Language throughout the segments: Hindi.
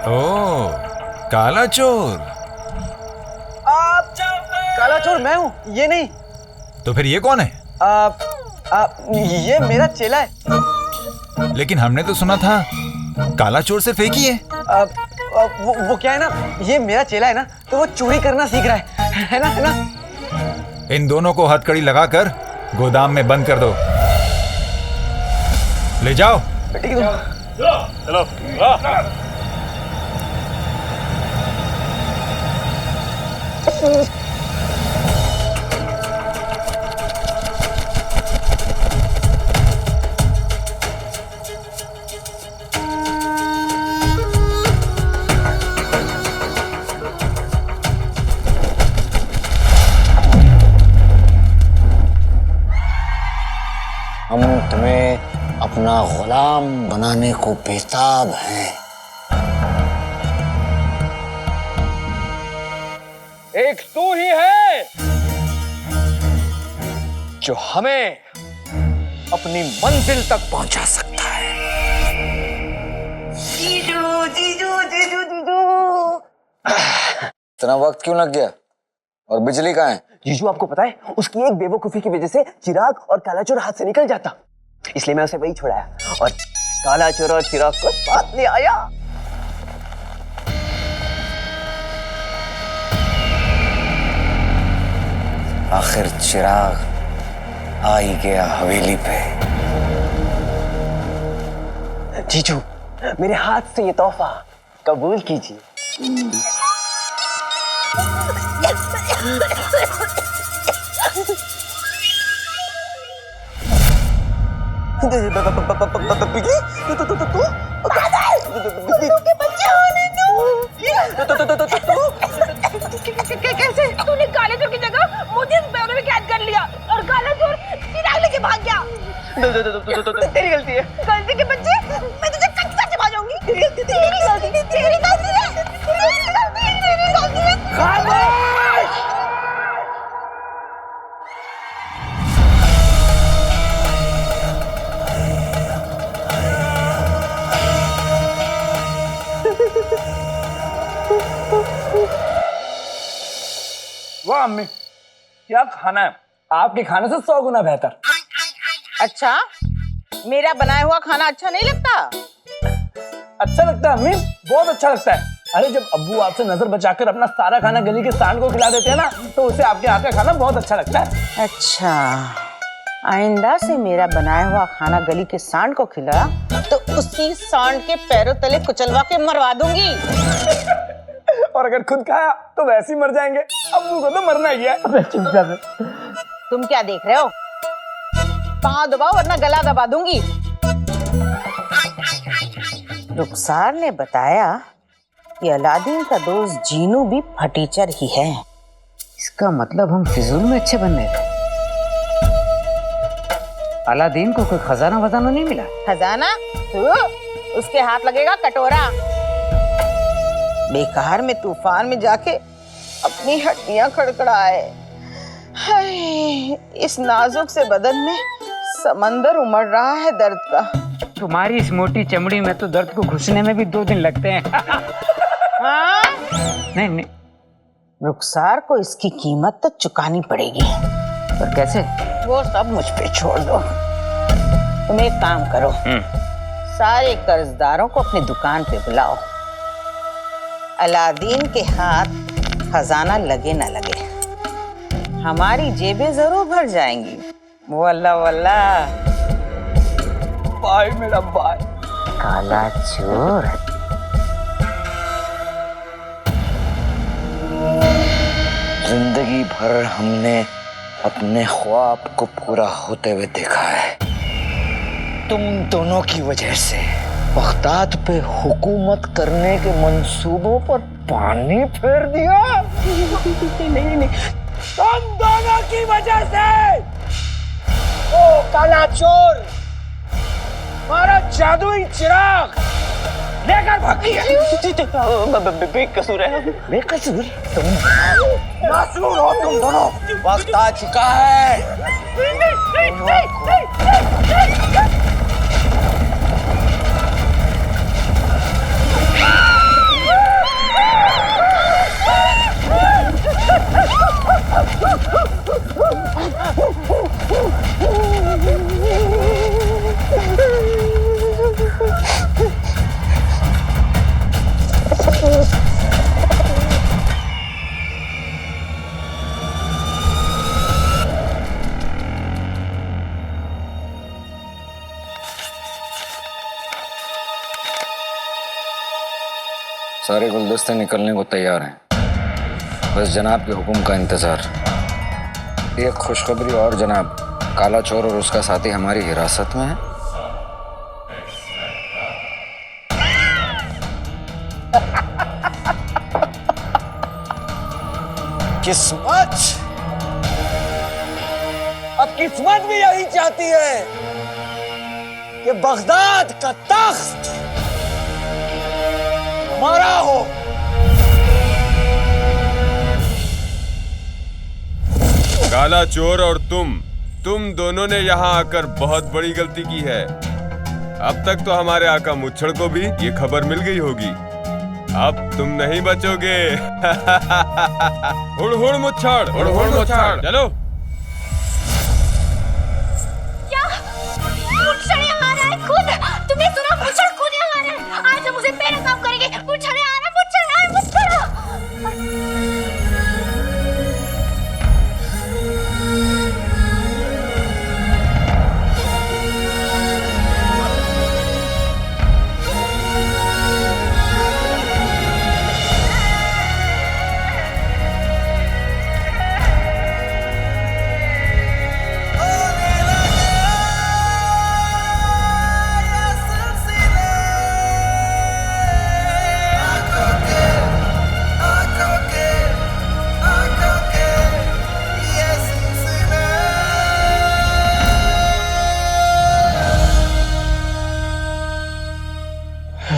ओह, काला चोर। आप काला चोर मैं हूँ, ये नहीं। तो फिर ये कौन है? ये मेरा चेला है। लेकिन हमने तो सुना था काला चोर सिर्फ एक ही है। वो क्या है ना, ये मेरा चेला है ना, तो वो चोरी करना सीख रहा है ना, है ना। इन दोनों को हथकड़ी लगाकर गोदाम में बंद कर दो। ले जाओ। ठीक है। चलो। हम तुम्हें अपना गुलाम बनाने को बेताब हैं। एक तू ही है जो हमें अपनी मंजिल तक पहुंचा सकता है। जीजू जीजू जीजू जीजू। इतना वक्त क्यों लग गया? और बिजली कहाँ है? जीजू आपको पता है, उसकी एक बेवकूफी की वजह से चिराग और काला चोर हाथ से निकल जाता, इसलिए मैं उसे वही छोड़ाया और काला चोर और चिराग को साथ ले आया। आखिर चिराग आ ही गया हवेली पे। जीजू, मेरे हाथ से ये तोहफा कबूल कीजिए। कैसे तूने काले चोर की जगह मुझे इस बेवड़े में कैद कर लिया और काला चोर चिराग लेके भाग गया? तेरी गलती है। गलती के बच्चे, मैं तुझे कट कर के भागूंगी। तेरी गलती है, तेरी गलती है, तेरी गलती है, तेरी गलती है। खामोश! वाह अम्मी, क्या खाना है, आपके खाने से 100 गुना बेहतर। अच्छा, मेरा बनाया हुआ खाना अच्छा नहीं लगता? अच्छा लगता है अम्मी, बहुत अच्छा लगता है। अरे जब अब्बू आपसे नजर बचाकर अपना सारा खाना गली के सांड को खिला देते हैं ना, तो उसे आपके हाथ का खाना बहुत अच्छा लगता है। अच्छा, आइंदा से मेरा बनाया हुआ खाना गली के सांड को खिला तो उसी सांड के पैरों तले कुचलवा के मरवा दूंगी। और अगर खुद खाया तो वैसे ही मर जाएंगे। अब्बू को तो मरना ही है। अबे चुप जा बे। तुम क्या देख रहे हो? पाँव दबाओ वरना गला दबा दूंगी। रुखसार ने बताया कि अलादीन का दोस्त जीनू भी फटीचर ही है। इसका मतलब हम फिजूल में अच्छे बनने थे। अलादीन को कोई खजाना वजाना नहीं मिला? खजाना? उसके हाथ लगेगा कटोरा। बेकार में तूफान में जाके अपनी हड्डियां खड़खड़ाए। हाय, इस नाजुक से बदन में समंदर उमड़ रहा है दर्द का। तुम्हारी इस मोटी चमड़ी में तो दर्द को घुसने में भी 2 दिन लगते हैं। हाँ? नहीं, रुखसार को इसकी कीमत तो चुकानी पड़ेगी। पर कैसे? वो सब मुझ पे छोड़ दो। तुम एक काम करो, सारे कर्जदारों को अपनी दुकान पे बुलाओ। अलादीन के हाथ खजाना लगे ना लगे, हमारी जेबें जरूर भर जाएंगी। वल्ला वल्ला। बाय मेरा बाय। काला चोर। जिंदगी भर हमने अपने ख्वाब को पूरा होते हुए देखा है। तुम दोनों की वजह से बगदाद पे हुकूमत करने के मंसूबों पर पानी फेर दिया। नहीं, तुम दोनों की वजह से। ओ काला चोर, हमारा जादुई चिराग लेकर भाग गया। बेकसूर है। बेकसूर? तुम मासूम हो तुम दोनों। वक्त आ चुका है। सारे गुलदस्ते निकलने को तैयार हैं, बस जनाब के हुक्म का इंतजार। एक खुशखबरी और जनाब, काला चोर और उसका साथी हमारी हिरासत में है। किस्मत, अब किस्मत भी यही चाहती है कि बगदाद का तख्त हमारा हो। काला चोर और तुम दोनों ने यहाँ आकर बहुत बड़ी गलती की है। अब तक तो हमारे आका मुच्छड़ को भी ये खबर मिल गई होगी, अब तुम नहीं बचोगे। हुड़ हुड़ मुच्छड़, हुड़ हुड़ मुच्छड़, चलो। क्या मुच्छड़ यहाँ आ रहा है खुद? तुमने सुना? मुच्छड़ खुद यहाँ आ रहा है। आज हम उसे बेनकाब करेंगे। मुच्छड़ आ रहा है, मुच्छड़ आ रहा है, मुच्छड़।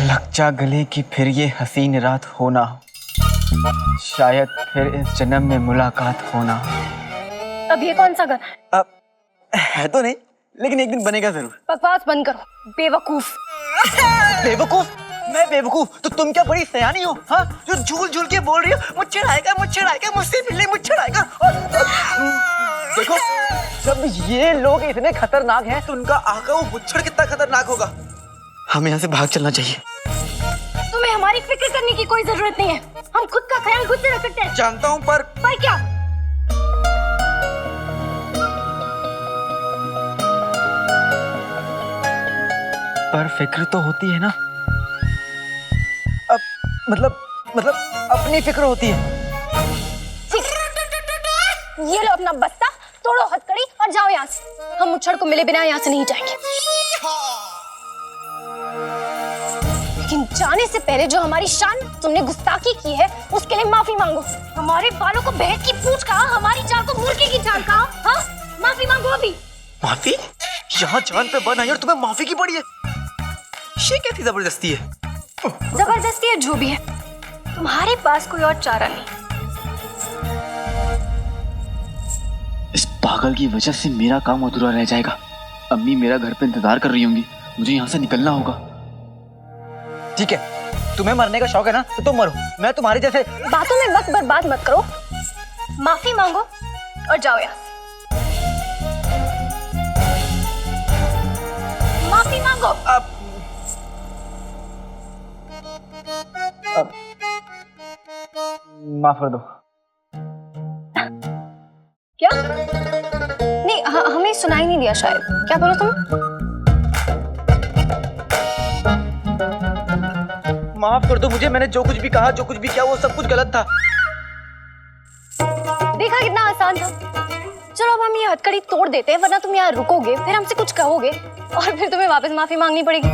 लग जा गले की फिर ये हसीन रात होना हो, शायद फिर इस जन्म में मुलाकात होना हो। अब ये कौन सा गाना है? है तो नहीं, लेकिन एक दिन बनेगा जरूर। बकवास बंद करो, बेवकूफ। बेवकूफ? मैं बेवकूफ तो तुम क्या बड़ी सयानी हो? हाँ, जो झूल झूल के बोल रही हो मुच्छड़ आएगा, मुच्छड़ आएगा, मुझसे मिलने मुच्छड़ आएगा। और देखो, जब ये लोग इतने खतरनाक हैं तो उनका आका वो मुच्छड़ कितना खतरनाक होगा। हमें यहाँ से भाग चलना चाहिए। तुम्हें हमारी फिक्र करने की कोई जरूरत नहीं है, हम खुद का ख्याल खुद से रख सकते हैं। जानता हूँ, पर क्या? पर फिक्र तो होती है ना। अब मतलब अपनी फिक्र होती है। ये लो अपना बस्ता, तोड़ो हथकड़ी और जाओ यहाँ से। हम मुच्छड़ को मिले बिना यहाँ से नहीं जाएंगे। लेकिन जाने से पहले जो हमारी शान तुमने गुस्ताखी की है उसके लिए माफी मांगो। हमारे बालों को भैंस की पूंछ कहा, हमारी जान को मुर्गी की जान कहा। हाँ, माफी मांगो अभी। माफी? यहाँ जान पे बन आई और तुम्हें माफी की पड़ी है? ये कैसी जबरदस्ती है? जबरदस्ती है जो भी है, तुम्हारे पास कोई और चारा नहीं। इस पागल की वजह से मेरा काम अधूरा रह जाएगा। अम्मी मेरा घर पे इंतजार कर रही होंगी, मुझे यहाँ से निकलना होगा। ठीक है, तुम्हें मरने का शौक है ना, तो तुम मरो। मैं तुम्हारे जैसे बातों में वक्त बर्बाद मत करो, माफी मांगो और जाओ यहाँ से। माफी मांगो। अब माफ कर दो। क्या? नहीं, हमें सुनाई नहीं दिया शायद। क्या बोलो तुम? माफ कर दो मुझे, मैंने जो कुछ भी कहा, जो कुछ भी किया, वो सब कुछ गलत था। देखा कितना आसान था। चलो अब हम ये हथकड़ी तोड़ देते हैं, वरना तुम यहाँ रुकोगे, फिर हमसे कुछ कहोगे और फिर तुम्हें वापस माफी मांगनी पड़ेगी।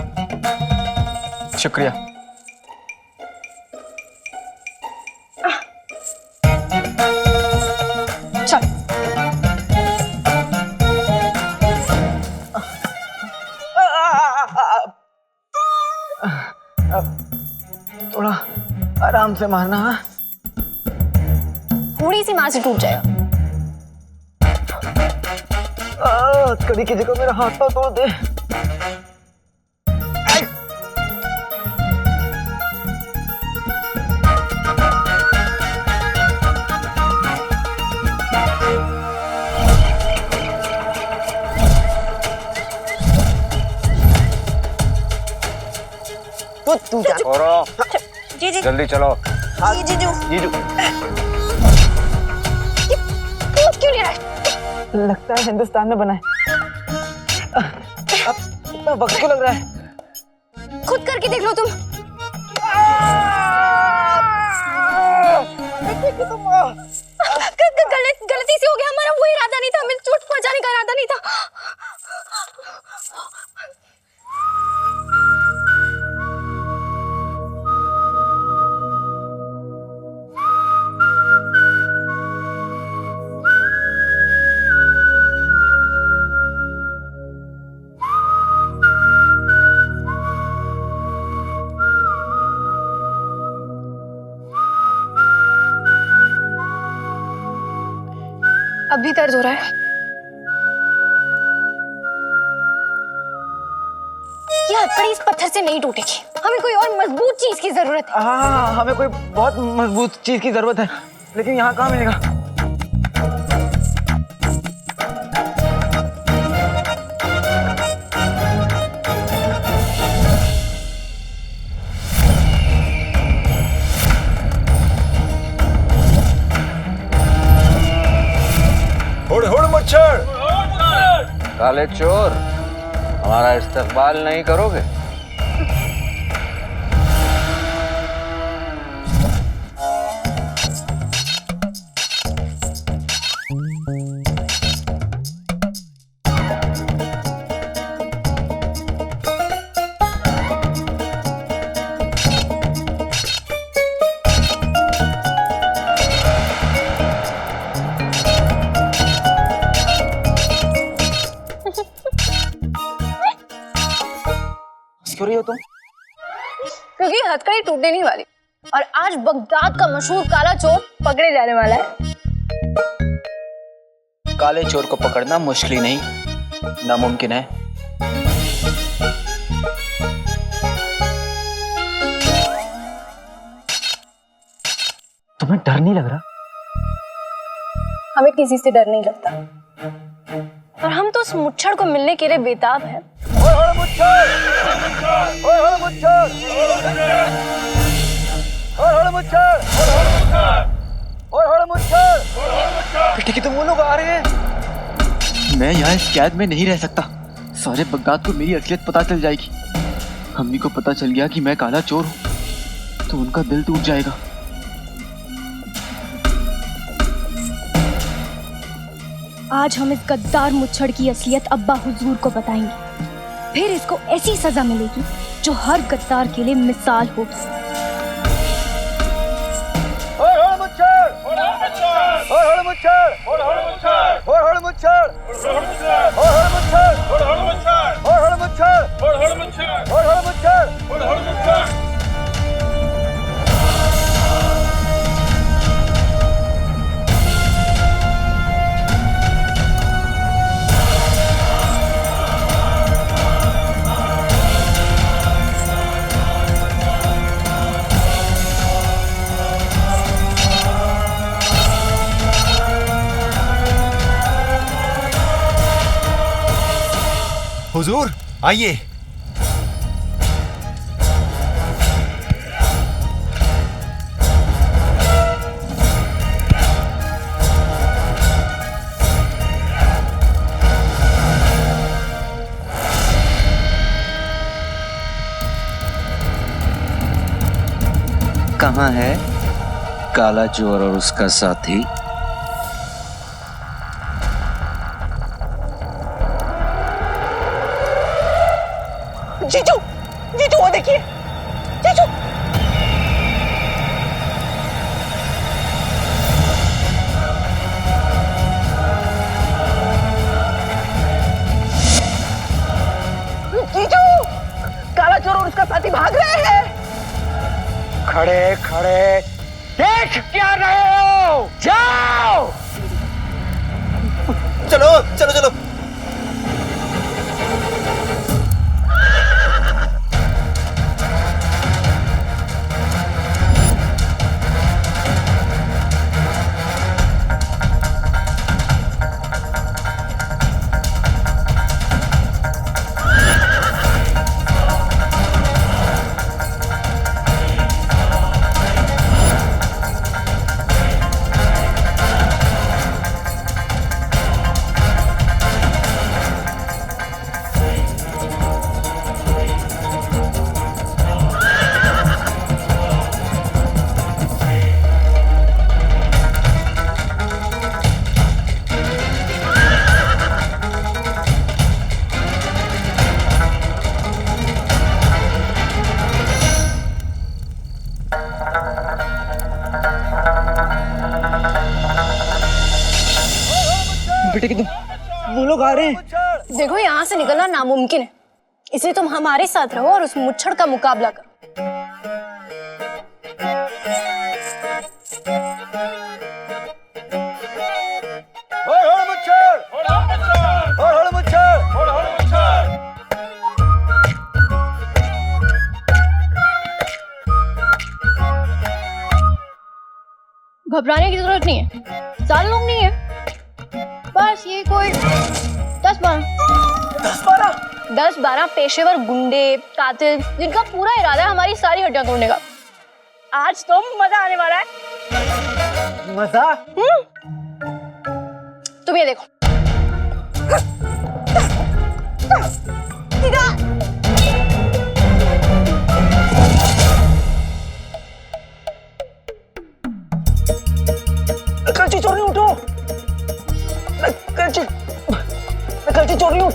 शुक्रिया। चल। थोड़ा आराम से मारना। थोड़ी सी मार से टूट जाएगा। कड़ी की जगह मेरा हाथ पांव तोड़ दे। तू क्या? और जी जी जल्दी चलो। जी जीजू। जीजू, कूद क्यों नहीं रहा है? लगता है हिंदुस्तान में बना है। अब इतना वक्त क्यों लग रहा है? खुद करके देख लो तुम। गलती से हो गया, हमारा वो इरादा नहीं था, हमें चोट पहुंचाने का इरादा नहीं था। अब भी दर्द हो रहा है? ये हथकड़ी इस पत्थर से नहीं टूटेगी, हमें कोई और मजबूत चीज की जरूरत है। हाँ, हमें कोई बहुत मजबूत चीज की जरूरत है, लेकिन यहाँ कहाँ मिलेगा? हुड़ हुड़ मच्छर। काले चोर, हमारा इस्तकबाल नहीं करोगे? क्यों रही हो तुम? क्योंकि हथकड़ी टूटने नहीं वाली, और आज बगदाद का मशहूर काला चोर पकड़े जाने वाला है। काले चोर को पकड़ना मुश्किल ही नहीं, नामुमकिन है। तुम्हें डर नहीं लग रहा? हमें किसी से डर नहीं लगता, और हम तो उस मुच्छड़ को मिलने के लिए बेताब हैं। बेटे की तुम वो लोग आ रहे हैं? मैं यहाँ इस कैद में नहीं रह सकता। सारे बगदाद को मेरी असलियत पता चल जाएगी। अम्मी को पता चल गया कि मैं काला चोर हूँ तो उनका दिल टूट जाएगा। आज हम इस गद्दार मुच्छड़ की असलियत अब्बा हुजूर को बताएंगे, फिर इसको ऐसी सजा मिलेगी जो हर गद्दार के लिए मिसाल होगी। हुजूर आइए। कहाँ है काला चोर और उसका साथी? जीजू, जीजू वो देखिए, जीजू। जीजू, काला चोर और उसका साथी भाग रहे हैं। खड़े खड़े देख क्या रहे हो? जाओ। चलो चलो चलो। बेटे की तुम, वो लोग आ रहे हैं। देखो यहाँ से निकलना नामुमकिन है, इसलिए तुम हमारे साथ रहो और उस मुच्छड़ का मुकाबला करो। घबराने की जरूरत नहीं है, ज्यादा लोग नहीं है, बस ये कोई 10-12 पेशेवर गुंडे कातिल जिनका पूरा इरादा है हमारी सारी हड्डियां तोड़ने का। आज तो मजा आने वाला है। मजा? तुम ये देखो। कलची चोर नहीं उठो, कलची चोर नहीं उठ।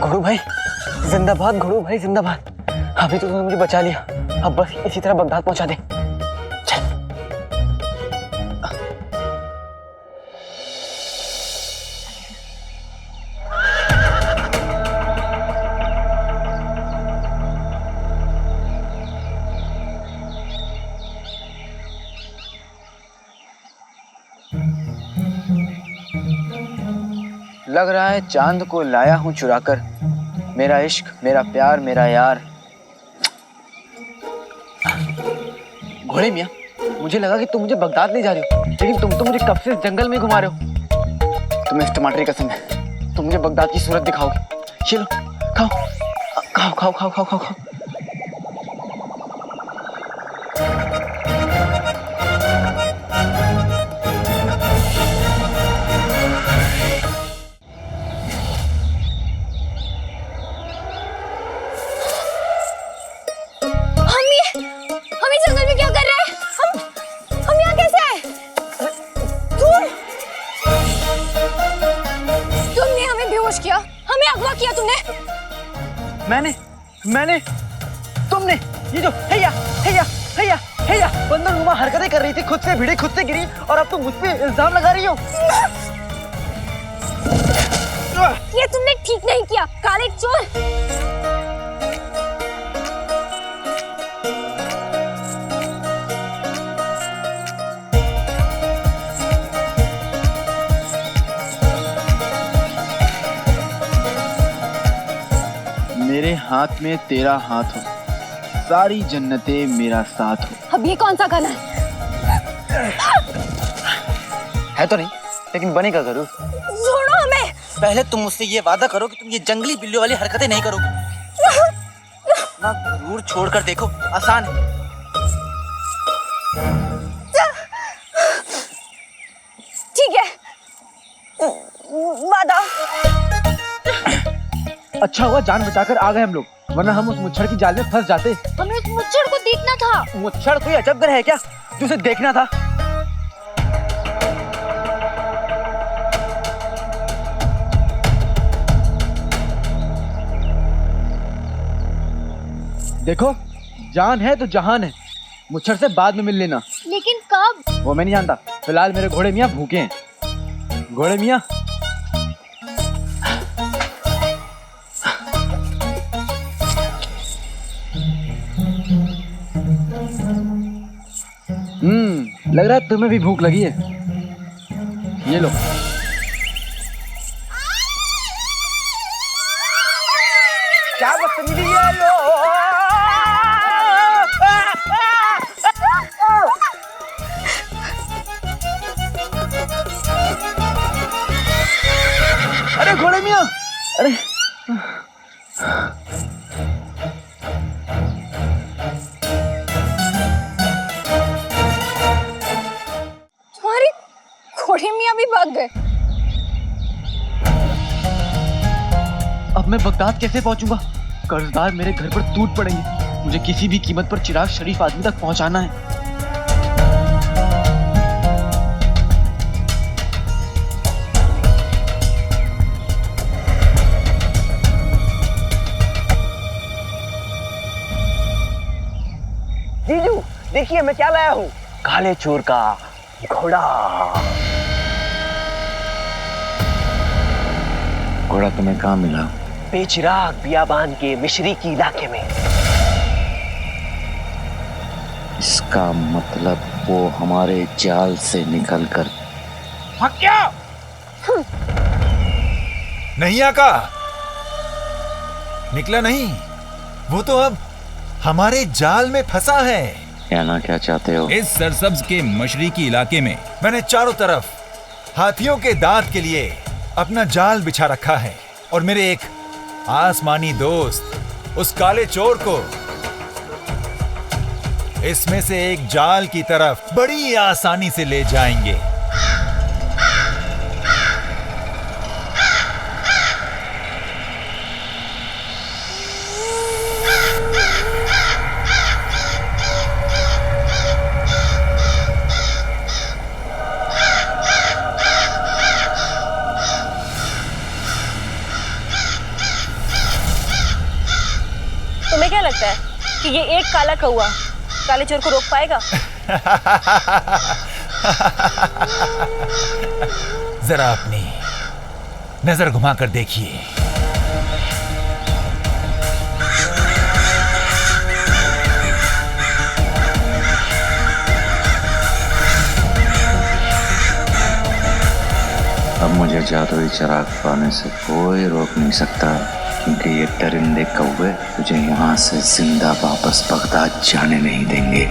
घोड़ू भाई जिंदाबाद, घोड़ू भाई जिंदाबाद। अभी तो तुमने मुझे बचा लिया, अब बस इसी तरह बगदाद पहुंचा दे। चल। लग रहा है चांद को लाया हूं चुराकर, मेरा इश्क, मेरा प्यार, मेरा यार। घोड़े मियाँ, मुझे लगा कि तुम मुझे बगदाद ले जा रहे हो, लेकिन तुम तो मुझे कब से जंगल में घुमा रहे हो। तुम्हें इस टमाटर की कसम है, तुम मुझे बगदाद की सूरत दिखाओगे। चलो खाओ खाओ खाओ खाओ खाओ खाओ खाओ। हम जंगल में क्या कर रहे हैं? हम यहाँ कैसे आए? तुमने हमें बेहोश किया, हमें अगवा किया तुमने। मैंने तुमने ये जो हैया हैया हैया हैया बंदरनुमा हरकतें कर रही थी, खुद से भिड़ी खुद से गिरी, और अब तुम मुझ पे इल्जाम लगा रही हो। ये तुमने ठीक नहीं किया, काले चोर। मेरे हाथ में तेरा हाथ हो, सारी जन्नतें मेरा साथ हो। अब ये कौन सा गाना है तो नहीं, लेकिन बनेगा जरूर। छोड़ो हमें। पहले तुम मुझसे ये वादा करो कि तुम ये जंगली बिल्लियों वाली हरकतें नहीं करोगे। ना जरूर छोड़कर देखो, आसान है। ठीक है, वादा। अच्छा हुआ जान बचाकर आ गए हम लोग, वरना हम उस मुच्छड़ की जाल में फंस जाते। हमें उस मुच्छड़ को देखना था। मुच्छड़ कोई अजब ग्रह है क्या जो उसे देखना था? देखो, जान है तो जहान है, मुच्छड़ से बाद में मिल लेना। लेकिन कब? वो मैं नहीं जानता, फिलहाल मेरे घोड़े मियाँ भूखे हैं। घोड़े मियाँ, लग रहा है तुम्हें भी भूख लगी है। ये लो। क्या बदतमीजी है लो। अरे घोड़े मियाँ, अरे तुम्हारे घोड़े मियाँ भी भाग गए। अब मैं बगदाद कैसे पहुंचूंगा? कर्जदार मेरे घर पर टूट पड़ेंगे। मुझे किसी भी कीमत पर चिराग शरीफ आदमी तक पहुंचाना है। देखिए मैं क्या लाया हूँ, काले चोर का घोड़ा। घोड़ा तुम्हें कहाँ मिला? बेचिराग बियाबान के मिश्री की इलाके में। इसका मतलब वो हमारे जाल से निकलकर नहीं आका, निकला नहीं, वो तो अब हमारे जाल में फंसा है। कहना क्या चाहते हो? इस सरसब्ज के मशरिकी इलाके में मैंने चारों तरफ हाथियों के दांत के लिए अपना जाल बिछा रखा है और मेरे एक आसमानी दोस्त उस काले चोर को इसमें से एक जाल की तरफ बड़ी आसानी से ले जाएंगे। तुम्हें क्या लगता है कि ये एक काला कौआ काले चोर को रोक पाएगा? जरा अपनी नजर घुमाकर देखिए। अब मुझे जादुई चिराग पाने से कोई रोक नहीं सकता, क्योंकि ये दरिंदे कौवे तुझे यहाँ से जिंदा वापस बगदाद जाने नहीं देंगे।